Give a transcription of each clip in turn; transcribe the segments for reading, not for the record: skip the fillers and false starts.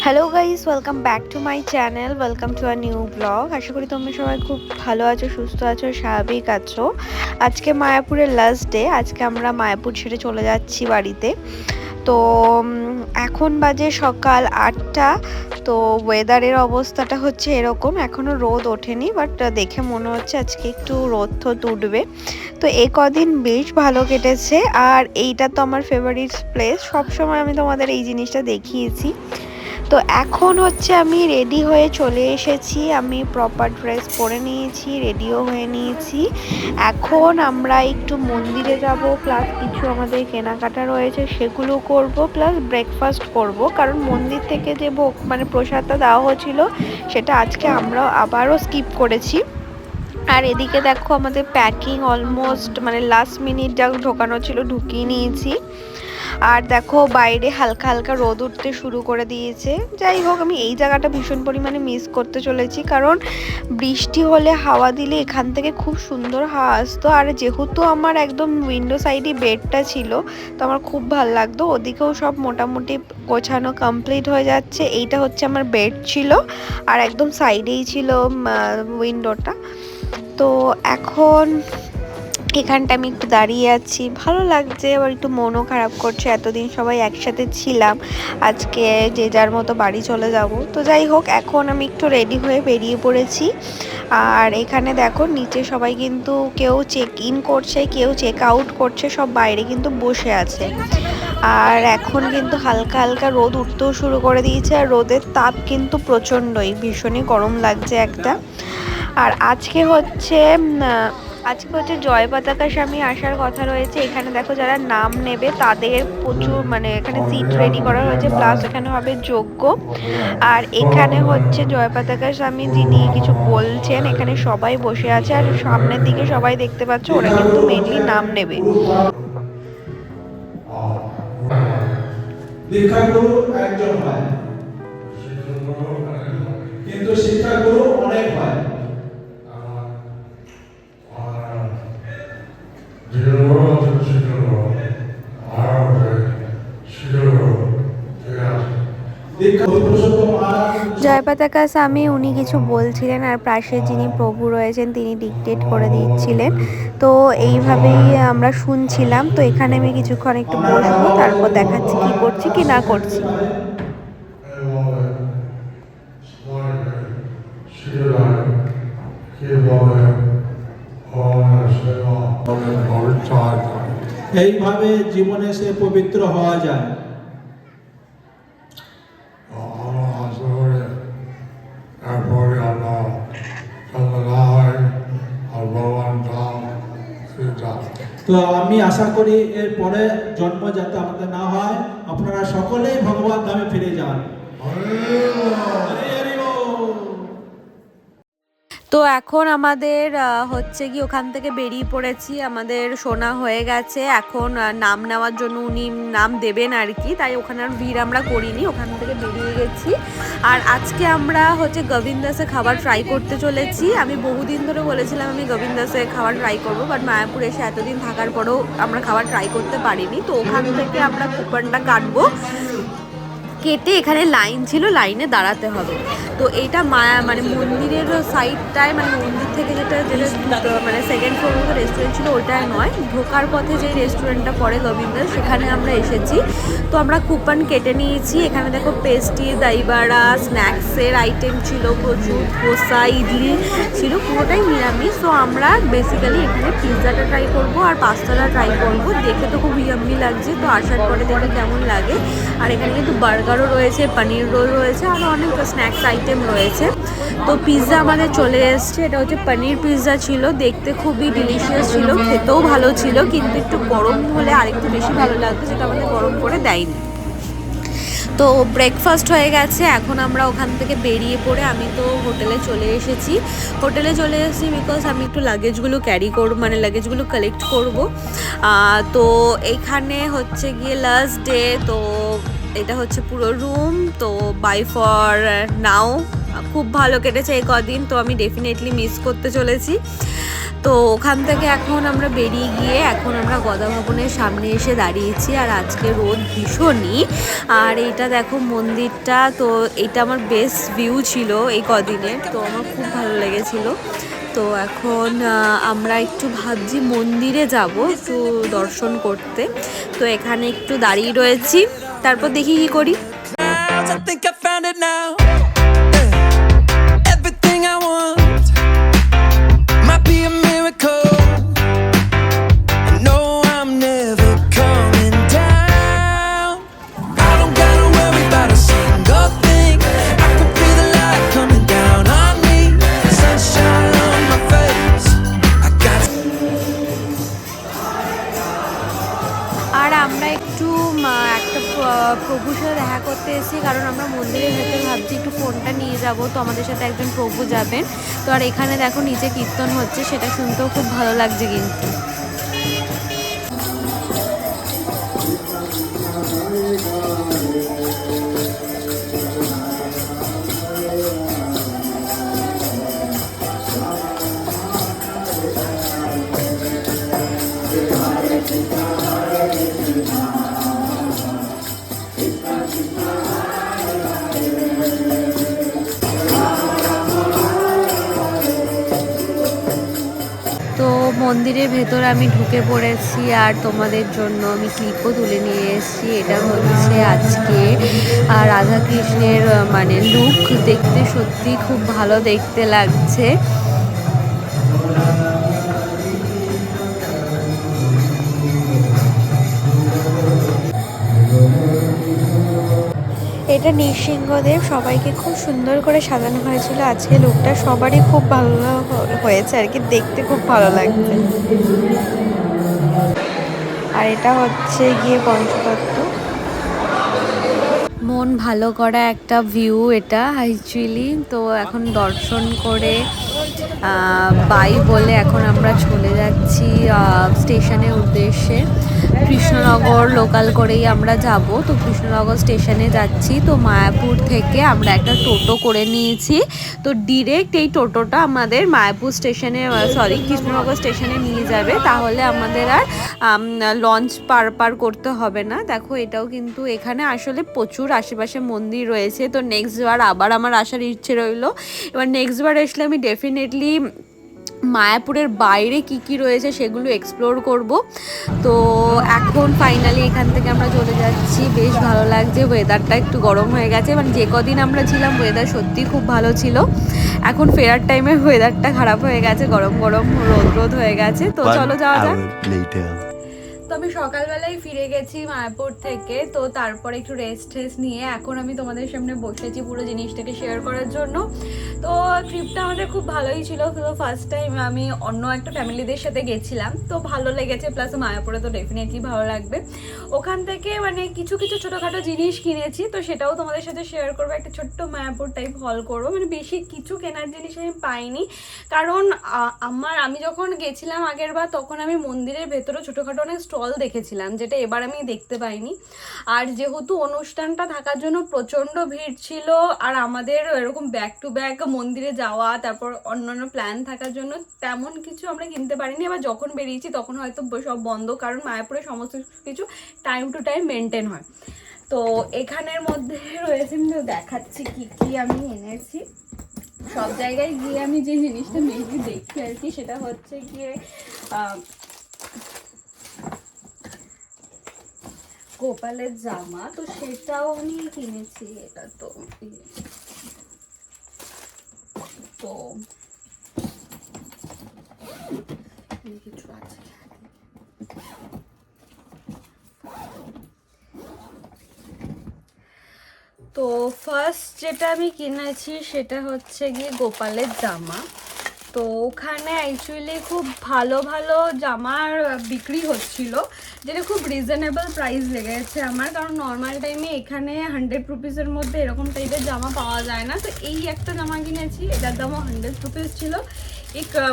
Hello guys, welcome back to my channel. Welcome to a new blog. আশা করি তোমরা সবাই খুব ভালো আছো, সুস্থ আছো, স্বাভাবিক আছো। আজকে মায়াপুরের লাস্ট ডে। আজকে আমরা মায়াপুর ছেড়ে চলে যাচ্ছি বাড়িতে। তো এখন বাজে সকাল 8টা। তো ওয়েদারের অবস্থাটা হচ্ছে এরকম, এখনও রোদ ওঠেনি, বাট দেখে মনে হচ্ছে আজকে একটু রোদ থোদ উঠবে। তো এই কদিন বেশ ভালো কেটেছে। আর এইটা তো আমার ফেভারিট প্লেস, সবসময় আমি তোমাদের এই জিনিসটা দেখিয়েছি। তো এখন হচ্ছে আমি রেডি হয়ে চলে এসেছি। আমি প্রপার ড্রেস পরে নিয়েছি, রেডিও হয়ে নিয়েছি। এখন আমরা একটু মন্দিরে যাব, প্লাস কিছু আমাদের কেনাকাটা রয়েছে সেগুলো করব, প্লাস ব্রেকফাস্ট করব। কারণ মন্দির থেকে যে ভোগ মানে প্রসাদটা দেওয়া হয়েছিল সেটা আজকে আমরা আবারও স্কিপ করেছি। আর এদিকে দেখো আমাদের প্যাকিং অলমোস্ট মানে লাস্ট মিনিট যা ঢোকানো ছিল ঢুকিয়ে নিয়েছি। আর দেখো বাইরে হালকা হালকা রোদ উঠতে শুরু করে দিয়েছে। যাই হোক, আমি এই জায়গাটা ভীষণ পরিমাণে মিস করতে চলেছি, কারণ বৃষ্টি হলে হাওয়া দিলে এখান থেকে খুব সুন্দর হাওয়া আসতো। আর যেহেতু আমার একদম উইন্ডো সাইডে বেডটা ছিল, তো আমার খুব ভালো লাগতো। ওদিকেও সব মোটামুটি গোছানো কমপ্লিট হয়ে যাচ্ছে। এইটা হচ্ছে আমার বেড ছিল, আর একদম সাইডেই ছিল উইন্ডোটা। তো এখন এখানটা আমি একটু দাঁড়িয়ে আছি, ভালো লাগছে, আবার একটু মনও খারাপ করছে। এতদিন সবাই একসাথে ছিলাম, আজকে যে যার মতো বাড়ি চলে যাব। তো যাই হোক, এখন আমি একটু রেডি হয়ে বেরিয়ে পড়েছি। আর এখানে দেখো নিচে সবাই কিন্তু কেউ চেক ইন করছে, কেউ চেক আউট করছে, সব বাইরে কিন্তু বসে আছে। আর এখন কিন্তু হালকা হালকা রোদ উঠতেও শুরু করে দিয়েছে, আর রোদের তাপ কিন্তু প্রচণ্ডই, ভীষণই গরম লাগছে একটা। আর আজকে হচ্ছে জয় পতাকা স্বামী আসার কথা রয়েছে। এখানে দেখো যারা নাম নেবে তাদের প্রচুর মানে এখানে সিট রেডি করা হয়েছে, প্লাস এখানে হবে যজ্ঞ। আর এখানে হচ্ছে জয় পতাকা স্বামী যিনি কিছু বলছেন, এখানে সবাই বসে আছে। আর সামনের দিকে সবাই দেখতে পাচ্ছ, ওরা কিন্তু মেনলি নাম নেবে। দীক্ষাগুরু একজন হয়, কিন্তু শিক্ষাগুরু অনেক হয়। জয় পতাকা স্বামী উনি কিছু বলছিলেন, আর পাশে যিনি প্রভু রয়েছেন তিনি ডিকটেট করে দিচ্ছিলেন। তো এইভাবেই আমরা শুনছিলাম। তো এখানে আমি কিছুক্ষণ একটু বসবো, তারপর দেখাচ্ছি কি করছি কি না করছি। এইভাবে জীবনে সে পবিত্র হওয়া যায়। তো আমি আশা করি এর পরে জন্ম যাতে আমাদের না হয়, আপনারা সকলেই ভগবান ধামে ফিরে যান। তো এখন আমাদের হচ্ছে কি ওখান থেকে বেরিয়ে পড়েছি, আমাদের শোনা হয়ে গেছে। এখন নাম নেওয়ার জন্য উনি নাম দেবেন আর কি, তাই ওখানে আর ভিড় আমরা করিনি, ওখান থেকে বেরিয়ে গেছি। আর আজকে আমরা হচ্ছে গোবিন্দাসে খাবার ট্রাই করতে চলেছি। আমি বহুদিন ধরে বলেছিলাম আমি গোবিন্দাসে খাবার ট্রাই করবো, বাট মায়াপুর এসে এতদিন থাকার পরেও আমরা খাবার ট্রাই করতে পারিনি। তো ওখান থেকে আমরা কুপনটা কাটবো, কেটে এখানে লাইন ছিল, লাইনে দাঁড়াতে হবে। তো এটা মানে মন্দিরের সাইডটায়, মানে মন্দির থেকে যেটা মানে সেকেন্ড ফ্লোর মতো রেস্টুরেন্ট ছিল ওইটাই নয়, ঢোকার পথে যেই রেস্টুরেন্টটা পড়ে গোবিন্দার, সেখানে আমরা এসেছি। তো আমরা কুপন কেটে নিয়েছি। এখানে দেখো পেস্ট্রি, দইবড়া, স্ন্যাক্সের আইটেম ছিল প্রচুর, ধোসা, ইডলি ছিল, পুরোটাই নিরামিষ। তো আমরা বেসিক্যালি এখানে পিৎজাটা ট্রাই করব আর পাস্তাটা ট্রাই করব। দেখে তো খুব ইয়াম্মি লাগছে, তো আসার পরে দেখে কেমন লাগে। আর এখানে কিন্তু বার্গারও রয়েছে, পনির রোল রয়েছে, আরও অনেক স্ন্যাক্স আইটেম রয়েছে। তো পিৎজা আমাদের চলে এসছে। এটা হচ্ছে পনির পিৎজা ছিল, দেখতে খুবই ডিলিশিয়াস ছিল, খেতেও ভালো ছিল, কিন্তু একটু গরম হলে আরেকটু বেশি ভালো লাগতো, যেটা আমাদের গরম করে দেয়নি। তো ব্রেকফাস্ট হয়ে গেছে, এখন আমরা ওখান থেকে বেরিয়ে পড়ে আমি তো হোটেলে চলে এসেছি। বিকজ আমি একটু লাগেজগুলো ক্যারি করব, মানে লাগেজগুলো কালেক্ট করব। তো এখানে হচ্ছে গিয়ে লাস্ট ডে। তো এটা হচ্ছে পুরো রুম। তো বাই ফর নাও খুব ভালো কেটেছে এই কদিন, তো আমি ডেফিনেটলি মিস করতে চলেছি। তো ওখান থেকে এখন আমরা বেরিয়ে গিয়ে এখন আমরা গদা ভবনের সামনে এসে দাঁড়িয়েছি। আর আজকে রোদ ভীষণই, আর এইটা দেখো মন্দিরটা, তো এটা আমার বেস্ট ভিউ ছিল এই কদিনের, তো আমার খুব ভালো লেগেছিল। তো এখন আমরা একটু ভাবছি মন্দিরে যাব একটু দর্শন করতে, তো এখানে একটু দাঁড়িয়ে রয়েছি, তারপর দেখি কি করি। I think I found it now. Everything I want might be a miracle. I know I'm never coming down. I don't gotta worry about a single thing. I can feel the light coming down on me. Sunshine on my face. I got আর আমরা একটু একটা প্রভুর সাথে দেখা করতে এসেছি, কারণ আমরা মন্দিরের ভেতরে ভাবছি একটু ফোনটা নিয়ে যাব, তো আমাদের সাথে একজন প্রভু যাবেন। তো আর এখানে দেখো নিচে কীর্তন হচ্ছে, সেটা শুনতেও খুব ভালো লাগছে কিন্তু। তো মন্দিরের ভেতর আমি ঢুকে পড়েছি, আর তোমাদের জন্য আমি ক্লিপও তুলে নিয়ে এসেছি। এটা হচ্ছে আজকে রাধা কৃষ্ণের মানে লুক, দেখতে সত্যি খুব ভালো দেখতে লাগছে। এটা নৃসিংহদেব, সবাইকে খুব সুন্দর করে সাজানো হয়েছিল আজকে। লুকটা সবারই খুব ভালো হয়েছে আর কি, দেখতে খুব ভালো লাগছে। আর এটা হচ্ছে গিয়ে পঞ্চতত্ত্ব, মন ভালো করা একটা ভিউ এটা অ্যাকচুয়ালি। তো এখন দর্শন করে বাই বলে এখন আমরা চলে যাচ্ছি স্টেশনের উদ্দেশ্যে। কৃষ্ণনগর লোকাল করেই আমরা যাব, তো কৃষ্ণনগর স্টেশনে যাচ্ছি। তো মায়াপুর থেকে আমরা একটা টোটো করে নিয়েছি, তো ডিরেক্ট এই টোটোটা আমাদের মায়াপুর স্টেশনে কৃষ্ণনগর স্টেশনে নিয়ে যাবে, তাহলে আমাদের আর লঞ্চ পার করতে হবে না। দেখো এটাও কিন্তু এখানে আসলে প্রচুর আশেপাশে মন্দির রয়েছে, তো নেক্সট বার আবার আমার আসার ইচ্ছে রইল। এবার নেক্সট বার আসলে আমি ডেফিনেটলি মায়াপুরের বাইরে কি কি রয়েছে সেগুলো এক্সপ্লোর করব। তো এখন ফাইনালি এখান থেকে আমরা চলে যাচ্ছি, বেশ ভালো লাগছে। ওয়েদারটা একটু গরম হয়ে গেছে, মানে যে কদিন আমরা ছিলাম ওয়েদার সত্যি খুব ভালো ছিল। এখন ফেরার টাইমে ওয়েদারটা খারাপ হয়ে গেছে, গরম গরম রোদ হয়ে গেছে। তো চলো যাওয়া যাক। তো আমি সকালবেলায় ফিরে গেছি মায়াপুর থেকে, তো তারপরে একটু রেস্ট নিয়ে এখন আমি তোমাদের সামনে বসেছি পুরো জিনিসটাকে শেয়ার করার জন্য। তো ট্রিপটা আমাদের খুব ভালোই ছিল, তো ফার্স্ট টাইম আমি অন্য একটা ফ্যামিলিদের সাথে গেছিলাম, তো ভালো লেগেছে। প্লাস মায়াপুরে তো ডেফিনেটলি ভালো লাগবে। ওখান থেকে মানে কিছু ছোটোখাটো জিনিস কিনেছি, তো সেটাও তোমাদের সাথে শেয়ার করবো। একটা ছোট্ট মায়াপুর টাইপ হল করবো, মানে বেশি কিছু কেনার জিনিস আমি পাইনি, কারণ আমি যখন গেছিলাম আগের বার তখন আমি মন্দিরের ভেতরে ছোটোখাটো অনেক স্টল দেখেছিলাম, যেটা এবার আমি দেখতে পাইনি। আর যেহেতু অনুষ্ঠানটা থাকার জন্য প্রচণ্ড ভিড় ছিল, আর আমাদের এরকম ব্যাক টু ব্যাক মন্দিরে যাওয়া, তারপর অন্যান্য প্ল্যান থাকার জন্য তেমন কিছু আমরা কিনতে পারিনি। আবার যখন বেরিয়েছি তখন হয়তো সব বন্ধ, কারণ মায়াপুরে সমস্ত কিছু টাইম টু টাইম মেনটেন হয়। তো এখানের মধ্যে রয়েছে, আমি দেখাচ্ছি কি কি আমি এনেছি। সব জায়গায় গিয়ে আমি যে জিনিসটা মেনলি দেখি আর কি, সেটা হচ্ছে গিয়ে গোপালের জামা, তো সেটাও আমি কিনেছি। এটা তো কিছু আছে। তো ফার্স্ট যেটা আমি কিনেছি সেটা হচ্ছে গিয়ে গোপালের জামা। তো ওখানে অ্যাকচুয়ালি খুব ভালো ভালো জামার বিক্রি হচ্ছিল, যেটা খুব রিজনেবল প্রাইস লেগেছে আমার, কারণ নর্মাল টাইমে এখানে 100 রুপিসের মধ্যে এরকম টাইপের জামা পাওয়া যায় না। তো এই একটা জামা কিনেছি, এটার দামও 100 রুপিস ছিল।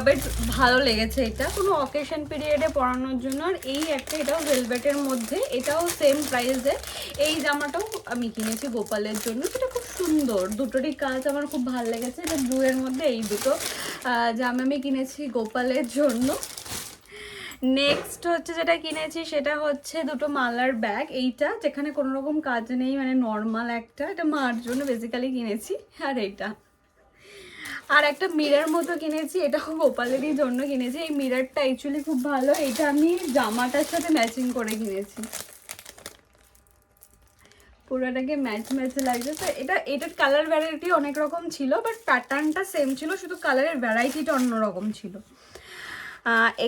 বেশ ভালো লেগেছে, এটা কোনো অকেশন পিরিয়ডে পরানোর জন্য। আর এই একটা, এটাও ভেলভেটের মধ্যে, এটাও সেম প্রাইসে। এই জামাটাও আমি কিনেছি গোপালের জন্য, এটা খুব সুন্দর, দুটোরই কাজ আমার খুব ভালো লেগেছে। এটা ব্লু এর মধ্যে, এই দুটো জামা আমি কিনেছি গোপালের জন্য। নেক্সট হচ্ছে যেটা কিনেছি সেটা হচ্ছে দুটো মালার ব্যাগ। এইটা যেখানে কোনো রকম কাজ নেই, মানে নর্মাল একটা, এটা মার জন্য বেসিক্যালি কিনেছি। আর এইটা আর একটা মিরর মতো কিনেছি, এটাও গোপালেরই জন্য কিনেছি। এই মিররটা অ্যাকচুয়ালি খুব ভালো, এটা আমি জামাটার সাথে ম্যাচিং করে কিনেছি, পুরোটাকে ম্যাচ লাগছে। তো এটার কালার ভ্যারাইটি অনেক রকম ছিল, বাট প্যাটার্নটা সেম ছিল, শুধু কালারের ভ্যারাইটিটা অন্যরকম ছিল।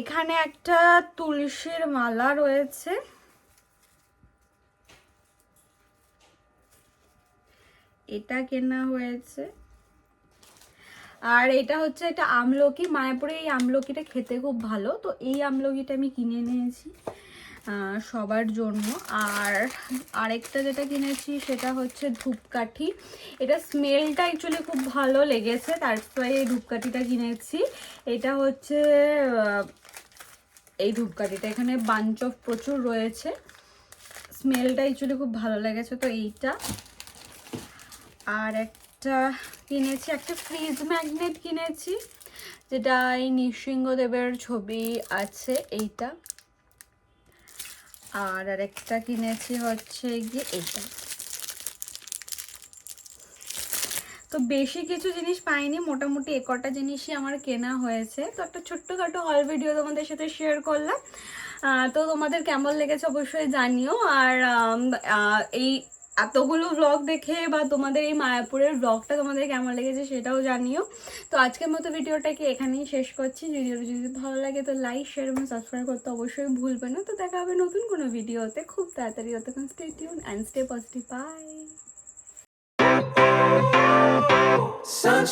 এখানে একটা তুলসীর মালা রয়েছে, এটা কেনা হয়েছে। আর এটা হচ্ছে একটা আমলকি, মায়াপুরে এই আমলকিটা খেতে খুব ভালো, তো এই আমলকিটা আমি কিনে নিয়েছি সবার জন্য। আর আরেকটা যেটা কিনেছি সেটা হচ্ছে ধূপকাঠি, এটা স্মেলটা অ্যাকচুয়ালি খুব ভালো লেগেছে, তারপরে এই ধূপকাঠিটা কিনেছি। এটা হচ্ছে এই ধূপকাঠিটা, এখানে বাঞ্চ অফ প্রচুর রয়েছে, স্মেলটা অ্যাকচুয়ালি খুব ভালো লেগেছে, তো এইটা। আর একটা কিনেছি, একটা ফ্রিজ ম্যাগনেট কিনেছি, যেটা এই নৃসিংহদেবের ছবি আছে, এইটা। আর আরেকটা কিনেছি হচ্ছে গিয়ে এইটা। তো বেশি কিছু জিনিস পাইনি, মোটামুটি একটা জিনিসই আমার কেনা হয়েছে। তো একটা ছোট্টখাটো হল ভিডিও তোমাদের সাথে শেয়ার করলাম। তো তোমাদের কেমন লেগেছে অবশ্যই জানিও। আর এই এতগুলো ব্লগ দেখে বা তোমাদের এই মায়াপুরের ব্লগটা তোমাদের কেমন লেগেছে সেটাও জানিও। তো আজকের মতো ভিডিওটাকে এখানেই শেষ করছি। ভিডিওটা যদি ভালো লাগে তো লাইক, শেয়ার এবং সাবস্ক্রাইব করতে অবশ্যই ভুলবে না। তো দেখা হবে নতুন কোনো ভিডিওতে খুব তাড়াতাড়ি। ততক্ষণ stay tune and stay positive. Bye. Sunshine.